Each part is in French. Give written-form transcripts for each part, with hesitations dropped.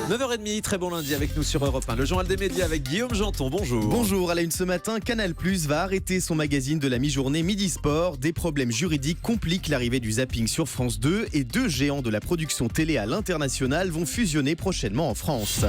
9h30, très bon lundi avec nous sur Europe 1. Le journal des médias avec Guillaume Janton, bonjour. Bonjour, à la une ce matin, Canal+ va arrêter son magazine de la mi-journée Midi Sport. Des problèmes juridiques compliquent l'arrivée du zapping sur France 2 et deux géants de la production télé à l'international vont fusionner prochainement en France.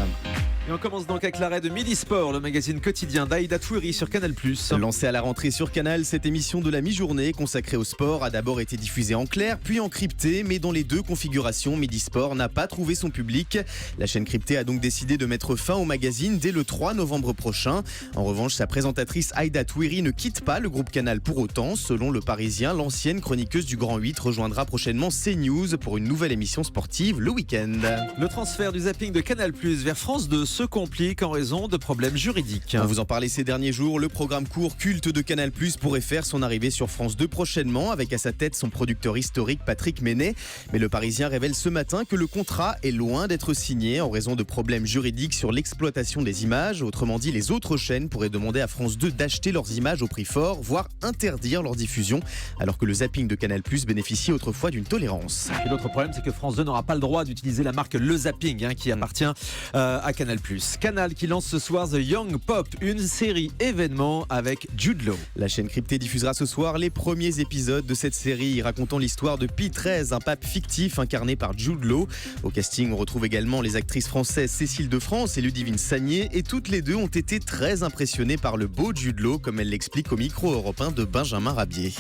Et on commence donc avec l'arrêt de Midi Sport, le magazine quotidien d'Aïda Touiri sur Canal+. Lancée à la rentrée sur Canal, cette émission de la mi-journée consacrée au sport a d'abord été diffusée en clair puis en crypté, mais dans les deux configurations, Midi Sport n'a pas trouvé son public. La chaîne cryptée a donc décidé de mettre fin au magazine dès le 3 novembre prochain. En revanche, sa présentatrice Aïda Touiri ne quitte pas le groupe Canal pour autant. Selon Le Parisien, l'ancienne chroniqueuse du Grand 8 rejoindra prochainement CNews pour une nouvelle émission sportive le week-end. Le transfert du zapping de Canal+ vers France 2 se complique en raison de problèmes juridiques. On vous en parlait ces derniers jours, le programme court culte de Canal+ pourrait faire son arrivée sur France 2 prochainement, avec à sa tête son producteur historique Patrick Ménet. Mais Le Parisien révèle ce matin que le contrat est loin d'être signé en raison de problèmes juridiques sur l'exploitation des images. Autrement dit, les autres chaînes pourraient demander à France 2 d'acheter leurs images au prix fort, voire interdire leur diffusion, alors que le zapping de Canal+ bénéficiait autrefois d'une tolérance. Et l'autre problème, c'est que France 2 n'aura pas le droit d'utiliser la marque Le Zapping, qui appartient à Canal+. Canal qui lance ce soir The Young Pop, une série événement avec Jude Law. La chaîne cryptée diffusera ce soir les premiers épisodes de cette série racontant l'histoire de Pie XIII, un pape fictif incarné par Jude Law. Au casting, on retrouve également les actrices françaises Cécile de France et Ludivine Sagné, et toutes les deux ont été très impressionnées par le beau Jude Law, comme elle l'explique au micro européen de Benjamin Rabier.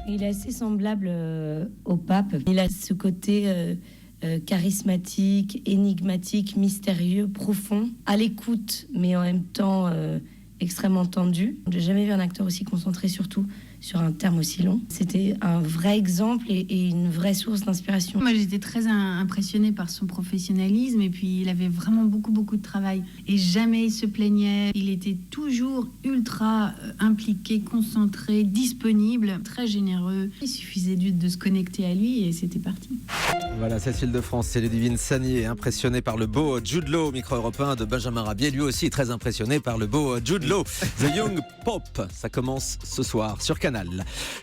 Il est assez semblable au pape. Il a ce côté charismatique, énigmatique, mystérieux, profond, à l'écoute, mais en même temps extrêmement tendu. J'ai jamais vu un acteur aussi concentré, surtout sur un terme aussi long. C'était un vrai exemple et une vraie source d'inspiration. Moi, j'étais très impressionnée par son professionnalisme, et puis il avait vraiment beaucoup de travail. Et jamais il se plaignait. Il était toujours ultra impliqué, concentré, disponible, très généreux. Il suffisait de se connecter à lui et c'était parti. Voilà, Cécile de France et Ludivine Sagné, impressionnée par le beau Jude Law. Micro européen de Benjamin Rabier, lui aussi très impressionné par le beau Jude Law. The Young Pop, ça commence ce soir sur Canal.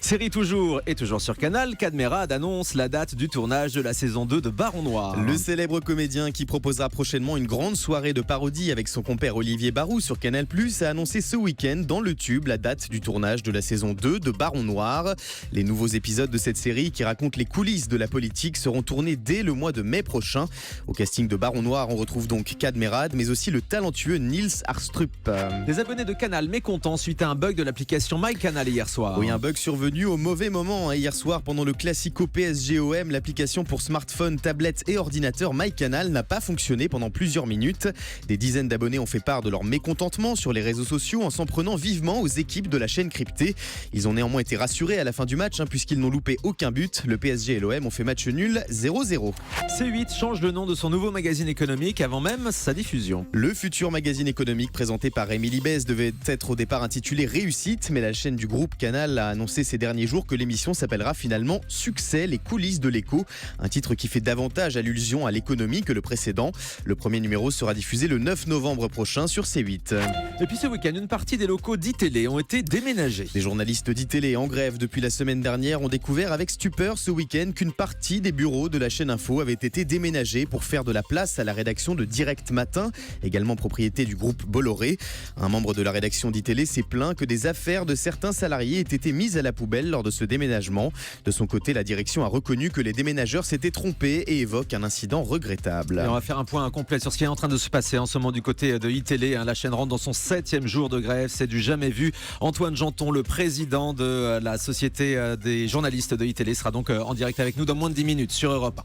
Série toujours sur Canal, Cadmerade annonce la date du tournage de la saison 2 de Baron Noir. Le célèbre comédien qui proposera prochainement une grande soirée de parodie avec son compère Olivier Barou sur Canal+, a annoncé ce week-end dans le Tube la date du tournage de la saison 2 de Baron Noir. Les nouveaux épisodes de cette série qui racontent les coulisses de la politique seront tournés dès le mois de mai prochain. Au casting de Baron Noir, on retrouve donc Cadmerade, mais aussi le talentueux Niels Arestrup. Les abonnés de Canal mécontents suite à un bug de l'application MyCanal hier soir. Oui, un bug survenu au mauvais moment hier soir pendant le classico PSG-OM. L'application pour smartphone, tablette et ordinateur MyCanal n'a pas fonctionné pendant plusieurs minutes. Des dizaines d'abonnés ont fait part de leur mécontentement sur les réseaux sociaux en s'en prenant vivement aux équipes de la chaîne cryptée. Ils ont néanmoins été rassurés à la fin du match puisqu'ils n'ont loupé aucun but. Le PSG et l'OM ont fait match nul 0-0. C8 change le nom de son nouveau magazine économique avant même sa diffusion. Le futur magazine économique présenté par Émilie Besse devait être au départ intitulé Réussite, mais la chaîne du groupe Canal a annoncé ces derniers jours que l'émission s'appellera finalement Succès, les coulisses de l'écho, un titre qui fait davantage allusion à l'économie que le précédent. Le premier numéro sera diffusé le 9 novembre prochain sur C8. Et puis ce week-end, une partie des locaux d'ITélé ont été déménagés. Les journalistes d'ITélé en grève depuis la semaine dernière ont découvert avec stupeur ce week-end qu'une partie des bureaux de la chaîne Info avait été déménagés pour faire de la place à la rédaction de Direct Matin, également propriété du groupe Bolloré. Un membre de la rédaction d'ITélé s'est plaint que des affaires de certains salariés aient été mises à la poubelle lors de ce déménagement. De son côté, la direction a reconnu que les déménageurs s'étaient trompés et évoque un incident regrettable. Et on va faire un point complet sur ce qui est en train de se passer en ce moment du côté de ITélé. La chaîne rentre dans son 7e jour de grève, c'est du jamais vu. Antoine Janton, le président de la société des journalistes de ITélé, sera donc en direct avec nous dans moins de 10 minutes sur Europe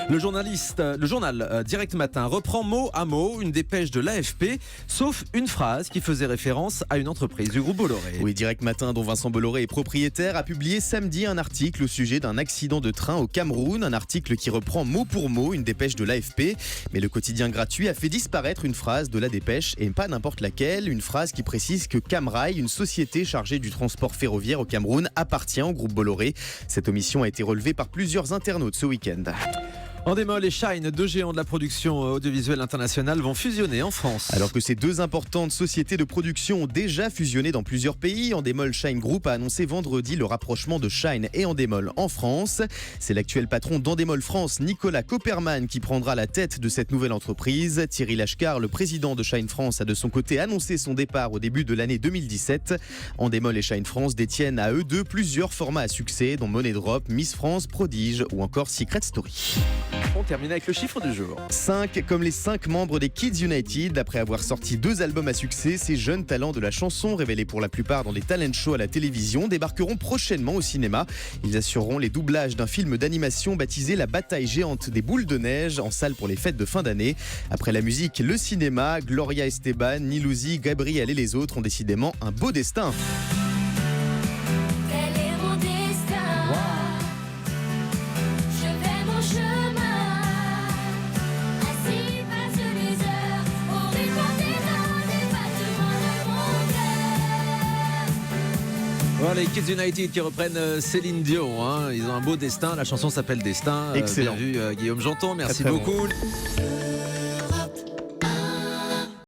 1. Le journal Direct Matin reprend mot à mot une dépêche de l'AFP, sauf une phrase qui faisait référence à une entreprise du groupe Bolloré. Oui, Direct Matin, dont Vincent Bolloré est propriétaire, a publié samedi un article au sujet d'un accident de train au Cameroun, un article qui reprend mot pour mot une dépêche de l'AFP. Mais le quotidien gratuit a fait disparaître une phrase de la dépêche, et pas n'importe laquelle, une phrase qui précise que Camrail, une société chargée du transport ferroviaire au Cameroun, appartient au groupe Bolloré. Cette omission a été relevée par plusieurs internautes ce week-end. Endemol et Shine, deux géants de la production audiovisuelle internationale, vont fusionner en France. Alors que ces deux importantes sociétés de production ont déjà fusionné dans plusieurs pays, Endemol Shine Group a annoncé vendredi le rapprochement de Shine et Endemol en France. C'est l'actuel patron d'Endemol France, Nicolas Copperman, qui prendra la tête de cette nouvelle entreprise. Thierry Lachkar, le président de Shine France, a de son côté annoncé son départ au début de l'année 2017. Endemol et Shine France détiennent à eux deux plusieurs formats à succès, dont Money Drop, Miss France, Prodige ou encore Secret Story. On termine avec le chiffre du jour. 5, comme les 5 membres des Kids United. Après avoir sorti 2 albums à succès, ces jeunes talents de la chanson, révélés pour la plupart dans des talent shows à la télévision, débarqueront prochainement au cinéma. Ils assureront les doublages d'un film d'animation baptisé La bataille géante des boules de neige, en salle pour les fêtes de fin d'année. Après la musique, le cinéma, Gloria Esteban, Nilouzi, Gabriel et les autres ont décidément un beau destin. Voilà, les Kids United qui reprennent Céline Dion. Ils ont un beau destin. La chanson s'appelle Destin. Excellent. Bien vu, Guillaume Janton. Merci très beaucoup. Bon.